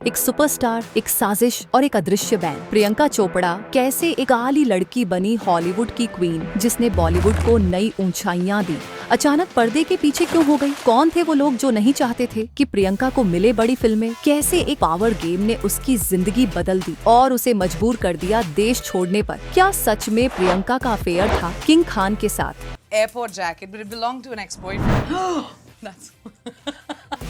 एक सुपरस्टार, एक साजिश और एक अदृश्य बैंड। प्रियंका चोपड़ा कैसे एक काली लड़की बनी हॉलीवुड की क्वीन, जिसने बॉलीवुड को नई ऊंचाइयां दी। अचानक पर्दे के पीछे क्यों हो गई? कौन थे वो लोग जो नहीं चाहते थे कि प्रियंका को मिले बड़ी फिल्में? कैसे एक पावर गेम ने उसकी जिंदगी बदल दी और उसे मजबूर कर दिया देश छोड़ने पर? क्या सच में प्रियंका का अफेयर था किंग खान के साथ? Airport jacket, but it belonged to an ex-boyfriend. That's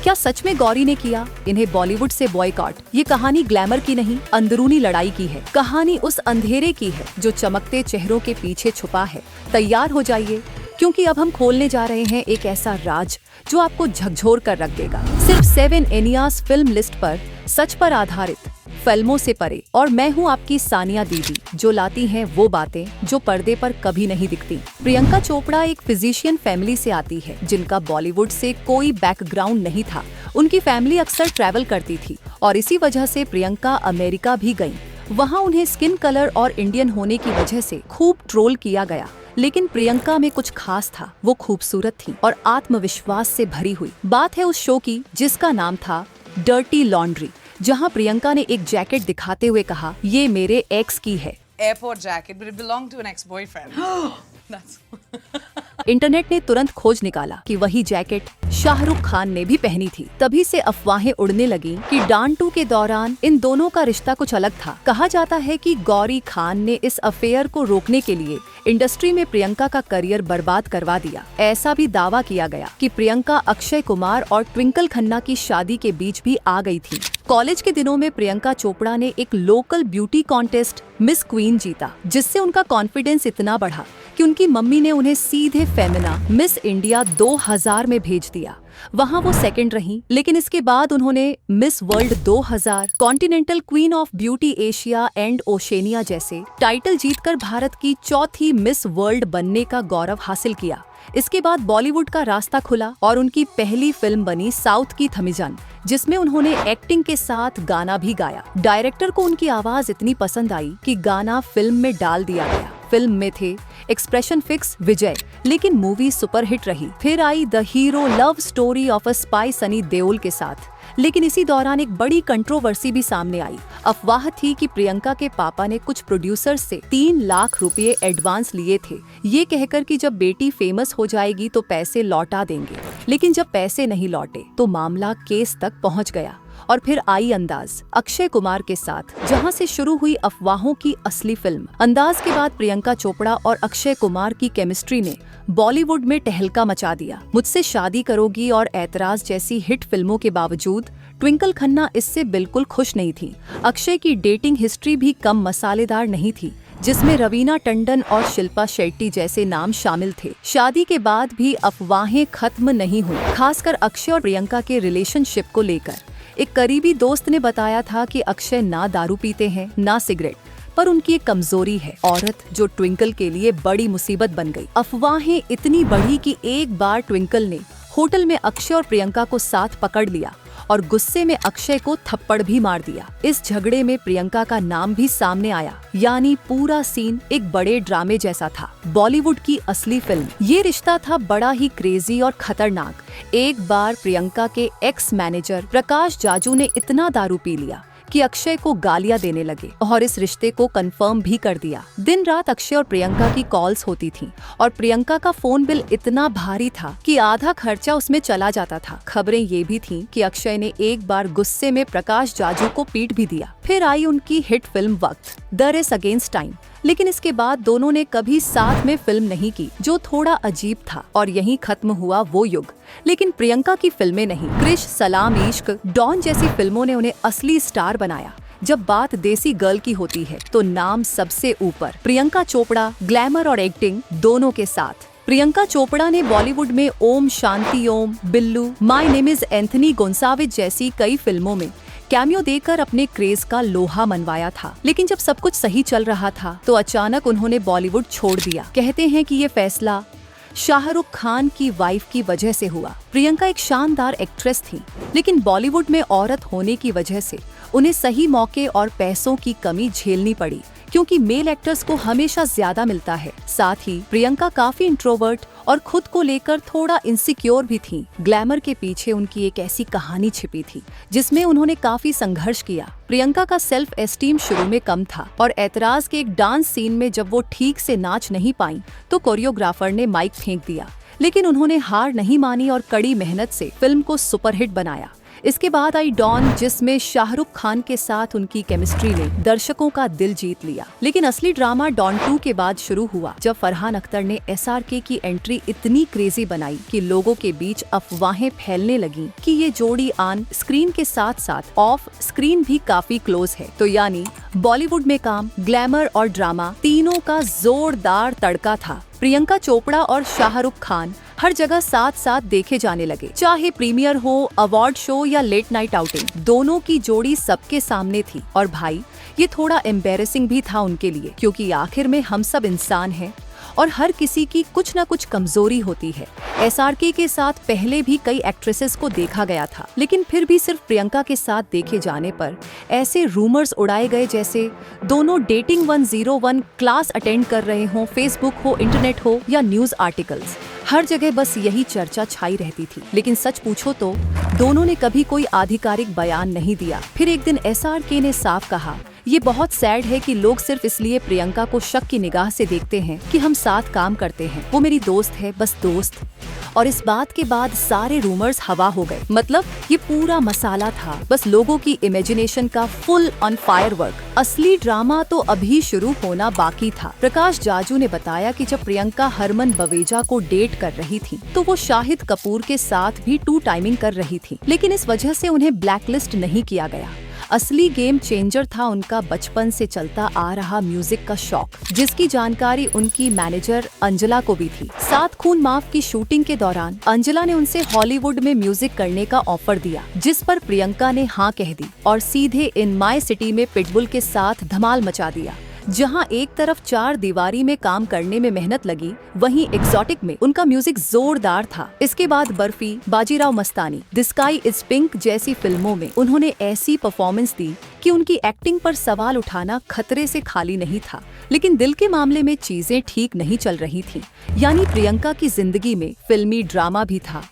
क्या सच में गौरी ने किया इन्हें बॉलीवुड से बॉयकॉट? ये कहानी ग्लैमर की नहीं, अंदरूनी लड़ाई की है। कहानी उस अंधेरे की है जो चमकते चेहरों के पीछे छुपा है। तैयार हो जाइए, क्योंकि अब हम खोलने जा रहे हैं एक ऐसा राज जो आपको झकझोर कर रख देगा। सिर्फ 7 एनियास फिल्म लिस्ट पर, सच पर आधारित, फिल्मों से परे। और मैं हूँ आपकी सानिया दीदी, जो लाती हैं वो बातें जो पर्दे पर कभी नहीं दिखती। प्रियंका चोपड़ा एक फिजिशियन फैमिली से आती है, जिनका बॉलीवुड से कोई बैकग्राउंड नहीं था। उनकी फैमिली अक्सर ट्रैवल करती थी और इसी वजह से प्रियंका अमेरिका भी गयी। वहाँ उन्हें स्किन कलर और इंडियन होने की वजह से खूब ट्रोल किया गया। लेकिन प्रियंका में कुछ खास था। वो खूबसूरत थी और आत्मविश्वास से भरी हुई। बात है उस शो की जिसका नाम था डर्टी लॉन्ड्री, जहां प्रियंका ने एक जैकेट दिखाते हुए कहा, ये मेरे एक्स की है। airport jacket, but it belonged to an ex-boyfriend. That's internet ने तुरंत खोज निकाला कि वही जैकेट शाहरुख खान ने भी पहनी थी। तभी से अफवाहें उड़ने लगी कि डान 2 के दौरान इन दोनों का रिश्ता कुछ अलग था। कहा जाता है कि गौरी खान ने इस अफेयर को रोकने के लिए इंडस्ट्री में प्रियंका का करियर बर्बाद करवा दिया। ऐसा भी दावा किया गया कि प्रियंका अक्षय कुमार और ट्विंकल खन्ना की शादी के बीच भी आ गई थी। कॉलेज के दिनों में प्रियंका चोपड़ा ने एक local beauty contest miss queen जीता, जिससे उनका कॉन्फिडेंस इतना बढ़ा कि उनकी मम्मी ने उन्हें सीधे फेमिना मिस इंडिया 2000 में भेज दिया। वहां वो सेकंड रहीं, लेकिन इसके बाद उन्होंने miss world 2000, continental queen of beauty Asia and Oceania जैसे टाइटल जीतकर भारत की चौथी मिस वर्ल्ड बनने का गौरव हासिल किया। इसके बाद बॉलीवुड का रास्ता खुला और उनकी पहली फिल्म बनी साउथ की थमिजान, जिसमें उन्होंने एक्टिंग के साथ गाना भी गाया। डायरेक्टर को उनकी आवाज इतनी पसंद आई कि गाना फिल्म में डाल दिया गया। फिल्म में थे एक्सप्रेशन फिक्स विजय, लेकिन मूवी सुपरहिट रही। फिर आई the hero love story of a spy Sunny Deol के साथ। लेकिन इसी दौरान एक बड़ी कंट्रोवर्सी भी सामने आई। अफवाह थी कि प्रियंका के पापा ने कुछ प्रोड्यूसर्स से 3 लाख रुपए एडवांस लिए थे, ये कहकर कि जब बेटी फेमस हो जाएगी तो पैसे लौटा देंगे। लेकिन जब पैसे नहीं लौटे तो मामला केस तक पहुंच गया। और फिर आई अंदाज अक्षय कुमार के साथ, जहां से शुरू हुई अफवाहों की असली फिल्म। अंदाज के बाद प्रियंका चोपड़ा और अक्षय कुमार की केमिस्ट्री ने बॉलीवुड में टहलका मचा दिया। मुझसे शादी करोगी और ऐतराज जैसी हिट फिल्मों के बावजूद ट्विंकल खन्ना इससे बिल्कुल खुश नहीं थी। अक्षय की डेटिंग हिस्ट्री भी कम मसालेदार नहीं थी, जिसमें रवीना टंडन और शिल्पा शेट्टी जैसे नाम शामिल थे। शादी के बाद भी अफवाहें खत्म नहीं हुई, खासकर अक्षय और प्रियंका के रिलेशनशिप को लेकर। एक करीबी दोस्त ने बताया था कि अक्षय ना दारू पीते हैं ना सिगरेट, पर उनकी एक कमजोरी है औरत, जो ट्विंकल के लिए बड़ी मुसीबत बन गई। अफवाहें इतनी बढ़ी कि एक बार ट्विंकल ने होटल में अक्षय और प्रियंका को साथ पकड़ लिया और गुस्से में अक्षय को थप्पड़ भी मार दिया। इस झगड़े में प्रियंका का नाम भी सामने आया, यानी पूरा सीन एक बड़े ड्रामे जैसा था। बॉलीवुड की असली फिल्म। ये रिश्ता था बड़ा ही क्रेजी और खतरनाक। एक बार प्रियंका के एक्स मैनेजर प्रकाश जाजू ने इतना दारू पी लिया कि अक्षय को गालियां देने लगे और इस रिश्ते को कंफर्म भी कर दिया। दिन रात अक्षय और प्रियंका की कॉल्स होती थीं और प्रियंका का फोन बिल इतना भारी था कि आधा खर्चा उसमें चला जाता था। खबरें ये भी थीं कि अक्षय ने एक बार गुस्से में प्रकाश जाजू को पीट भी दिया। फिर आई उनकी हिट फिल्म वक्त, द रेस अगेंस्ट टाइम। लेकिन इसके बाद दोनों ने कभी साथ में फिल्म नहीं की, जो थोड़ा अजीब था, और यहीं खत्म हुआ वो युग। लेकिन प्रियंका की फिल्में नहीं, क्रिश, सलाम इश्क, डॉन जैसी फिल्मों ने उन्हें असली स्टार बनाया। जब बात देसी गर्ल की होती है तो नाम सबसे ऊपर। प्रियंका चोपड़ा ग्लैमर और एक्टिंग दोनों के साथ। प्रियंका चोपड़ा ने बॉलीवुड में Om Shanti Om, Billu, my name is Anthony Gonsalves जैसी कई फिल्मों में कैमियो देकर अपने क्रेज का लोहा मनवाया था। लेकिन जब सब कुछ सही चल रहा था तो अचानक उन्होंने बॉलीवुड छोड़ दिया। कहते हैं कि ये फैसला शाहरुख खान की वाइफ की वजह से हुआ। प्रियंका एक शानदार एक्ट्रेस थी, लेकिन बॉलीवुड में औरत होने की वजह से उन्हें सही मौके और पैसों की कमी झेलनी पड़ी, क्योंकि मेल एक्टर्स को हमेशा ज्यादा मिलता है। साथ ही प्रियंका काफी इंट्रोवर्ट और खुद को लेकर थोड़ा इनसिक्योर भी थीं। ग्लैमर के पीछे उनकी एक ऐसी कहानी छिपी थी जिसमें उन्होंने काफी संघर्ष किया। प्रियंका का सेल्फ एस्टीम शुरू में कम था और ऐतराज के एक डांस सीन में जब वो ठीक से नाच नहीं पाईं तो कोरियोग्राफर ने माइक फेंक दिया। लेकिन उन्होंने हार नहीं मानी और कड़ी मेहनत से फिल्म को सुपरहिट बनाया। इसके बाद आई डॉन, जिसमें शाहरुख खान के साथ उनकी केमिस्ट्री ने दर्शकों का दिल जीत लिया। लेकिन असली ड्रामा डॉन 2 के बाद शुरू हुआ, जब फरहान अख्तर ने SRK की एंट्री इतनी क्रेजी बनाई कि लोगों के बीच अफवाहें फैलने लगीं कि ये जोड़ी ऑन स्क्रीन के साथ साथ ऑफ स्क्रीन भी काफी क्लोज है। तो यानी बॉलीवुड में काम, ग्लैमर और ड्रामा तीनों का जोरदार तड़का था। प्रियंका चोपड़ा और शाहरुख खान हर जगह साथ साथ देखे जाने लगे, चाहे प्रीमियर हो, अवार्ड शो या लेट नाइट आउटिंग। दोनों की जोड़ी सबके सामने थी और भाई ये थोड़ा एम्बैरेसिंग भी था उनके लिए, क्योंकि आखिर में हम सब इंसान हैं और हर किसी की कुछ न कुछ कमजोरी होती है। SRK के साथ पहले भी कई एक्ट्रेसेस को देखा गया था, लेकिन फिर भी सिर्फ प्रियंका के साथ देखे जाने पर ऐसे रूमर्स उड़ाए गए जैसे दोनों डेटिंग 101 क्लास अटेंड कर रहे हों, फेसबुक हो, इंटरनेट हो या न्यूज आर्टिकल्स। हर जगह बस यही चर्चा छाई रहती थी। लेकिन सच पूछो तो दोनों ने कभी कोई आधिकारिक बयान नहीं दिया। फिर एक दिन SRK ने साफ कहा, ये बहुत सैड है कि लोग सिर्फ इसलिए प्रियंका को शक की निगाह से देखते हैं कि हम साथ काम करते हैं। वो मेरी दोस्त है, बस दोस्त। और इस बात के बाद सारे रूमर्स हवा हो गए। मतलब ये पूरा मसाला था बस लोगों की इमेजिनेशन का फुल ऑन फायरवर्क। असली ड्रामा तो अभी शुरू होना बाकी था। प्रकाश जाजू ने बताया कि जब प्रियंका हरमन बवेजा को डेट कर रही थी तो वो शाहिद कपूर के साथ भी 2 टाइमिंग कर रही थी, लेकिन इस वजह से उन्हें ब्लैकलिस्ट नहीं किया गया। असली गेम चेंजर था उनका बचपन से चलता आ रहा म्यूजिक का शौक, जिसकी जानकारी उनकी मैनेजर अंजला को भी थी। 7 खून माफ की शूटिंग के दौरान अंजला ने उनसे हॉलीवुड में म्यूजिक करने का ऑफर दिया, जिस पर प्रियंका ने हाँ कह दी और सीधे इन माय सिटी में पिटबुल के साथ धमाल मचा दिया। जहां एक तरफ 4 दीवारी में काम करने में मेहनत लगी, वहीं एक्सोटिक में उनका म्यूजिक जोरदार था। इसके बाद barfi, Bajirao Mastani, the sky is pink जैसी फिल्मों में उन्होंने ऐसी परफॉर्मेंस दी कि उनकी एक्टिंग पर सवाल उठाना खतरे से खाली नहीं था। लेकिन दिल के मामले में चीजें ठीक नहीं चल रही थी। यानी प्रियंका की जिंदगी में फिल्मी ड्रामा भी था,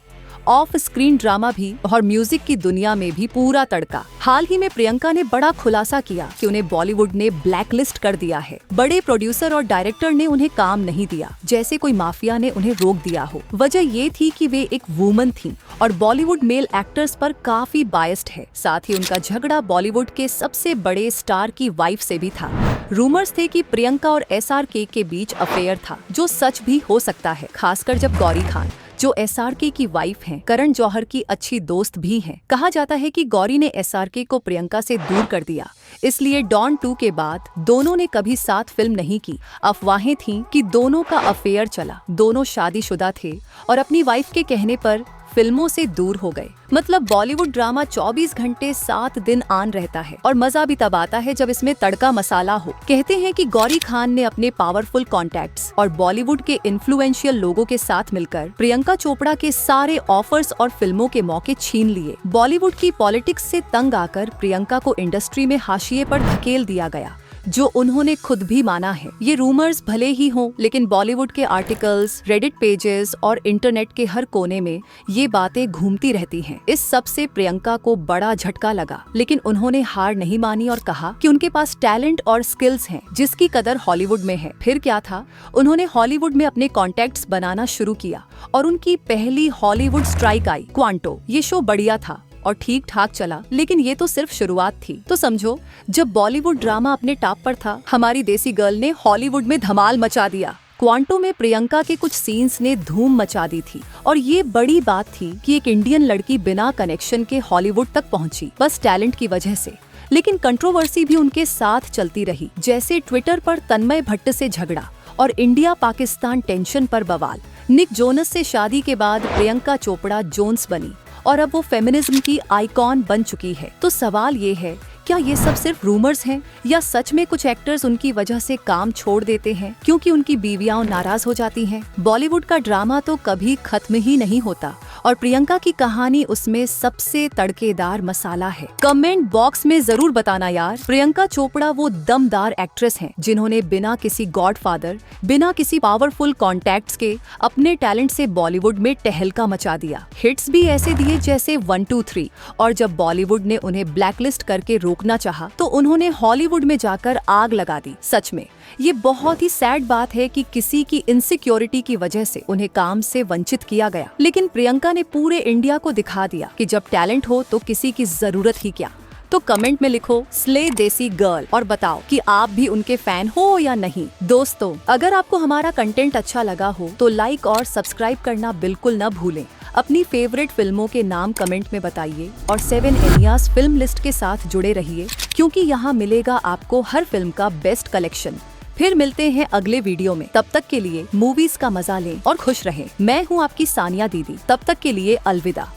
ऑफ स्क्रीन ड्रामा भी और म्यूजिक की दुनिया में भी पूरा तड़का। हाल ही में प्रियंका ने बड़ा खुलासा किया कि उन्हें बॉलीवुड ने ब्लैकलिस्ट कर दिया है। बड़े प्रोड्यूसर और डायरेक्टर ने उन्हें काम नहीं दिया, जैसे कोई माफिया ने उन्हें रोक दिया हो। वजह ये थी कि वे एक वुमन थीं और बॉलीवुड मेल एक्टर्स पर काफी बायस्ड है। साथ ही उनका झगड़ा बॉलीवुड के सबसे बड़े स्टार की वाइफ से भी था। रूमर्स थे कि प्रियंका और SRK के बीच अफेयर था, जो सच भी हो सकता है, खासकर जब गौरी खान, जो SRK की वाइफ हैं, करण जौहर की अच्छी दोस्त भी हैं। कहा जाता है कि गौरी ने SRK को प्रियंका से दूर कर दिया, इसलिए डॉन 2 के बाद दोनों ने कभी साथ फिल्म नहीं की। अफवाहें थीं कि दोनों का अफेयर चला, दोनों शादीशुदा थे और अपनी वाइफ के कहने पर फिल्मों से दूर हो गए। मतलब बॉलीवुड ड्रामा 24 घंटे 7 दिन ऑन रहता है और मजा भी तब आता है जब इसमें तड़का मसाला हो। कहते हैं कि गौरी खान ने अपने पावरफुल कॉन्टैक्ट्स और बॉलीवुड के इन्फ्लुएंशियल लोगों के साथ मिलकर प्रियंका चोपड़ा के सारे ऑफर्स और फिल्मों के मौके छीन लिए। बॉलीवुड की पॉलिटिक्स से तंग आकर प्रियंका को इंडस्ट्री में हाशिए पर धकेल दिया गया, जो उन्होंने खुद भी माना है। ये रूमर्स भले ही हों, लेकिन बॉलीवुड के आर्टिकल्स, रेडिट पेजेस और इंटरनेट के हर कोने में ये बातें घूमती रहती हैं। इस सब से प्रियंका को बड़ा झटका लगा, लेकिन उन्होंने हार नहीं मानी और कहा कि उनके पास टैलेंट और स्किल्स हैं, जिसकी कदर हॉलीवुड में है। फिर क्या था, उन्होंने हॉलीवुड में अपने कॉन्टैक्ट्स बनाना शुरू किया और उनकी पहली हॉलीवुड स्ट्राइक आई, क्वांटो। ये शो बढ़िया था और ठीक ठाक चला, लेकिन ये तो सिर्फ शुरुआत थी। तो समझो, जब बॉलीवुड ड्रामा अपने टॉप पर था, हमारी देसी गर्ल ने हॉलीवुड में धमाल मचा दिया। क्वांटो में प्रियंका के कुछ सीन्स ने धूम मचा दी थी और ये बड़ी बात थी कि एक इंडियन लड़की बिना कनेक्शन के हॉलीवुड तक पहुंची, बस टैलेंट की वजह से। लेकिन कंट्रोवर्सी भी उनके साथ चलती रही, जैसे ट्विटर पर तन्मय भट्ट से झगड़ा और इंडिया पाकिस्तान टेंशन पर बवाल। निक जोनस से शादी के बाद प्रियंका चोपड़ा जोन्स बनी और अब वो फेमिनिज्म की आइकॉन बन चुकी है। तो सवाल ये है, क्या ये सब सिर्फ रूमर्स हैं या सच में कुछ एक्टर्स उनकी वजह से काम छोड़ देते हैं क्योंकि उनकी बीवियां नाराज हो जाती हैं? बॉलीवुड का ड्रामा तो कभी खत्म ही नहीं होता और प्रियंका की कहानी उसमें सबसे तड़केदार मसाला है। कमेंट बॉक्स में जरूर बताना यार, प्रियंका चोपड़ा वो दमदार एक्ट्रेस हैं जिन्होंने बिना किसी गॉडफादर, बिना किसी पावरफुल कॉन्टैक्ट्स के अपने टैलेंट से बॉलीवुड में टहलका मचा दिया। हिट्स भी ऐसे दिए जैसे 1, 2, 3, और जब बॉलीवुड ने उन्हें ब्लैकलिस्ट करके रोकना चाहा तो उन्होंने हॉलीवुड में जाकर आग लगा दी। सच में ये बहुत ही सैड बात है कि किसी की इनसिक्योरिटी की वजह से उन्हें काम से वंचित किया गया, लेकिन प्रियंका ने पूरे इंडिया को दिखा दिया कि जब टैलेंट हो तो किसी की जरूरत ही क्या। तो कमेंट में लिखो स्ले देसी गर्ल और बताओ कि आप भी उनके फैन हो या नहीं। दोस्तों, अगर आपको हमारा कंटेंट अच्छा लगा हो तो लाइक और सब्सक्राइब करना बिल्कुल न भूलें। अपनी फेवरेट फिल्मों के नाम कमेंट में बताइए और 7 एनियाज फिल्म लिस्ट के साथ जुड़े रहिए, क्योंकि यहाँ मिलेगा आपको हर फिल्म का बेस्ट कलेक्शन। फिर मिलते हैं अगले वीडियो में, तब तक के लिए मूवीज का मजा लें और खुश रहें। मैं हूँ आपकी सानिया दीदी, तब तक के लिए अलविदा।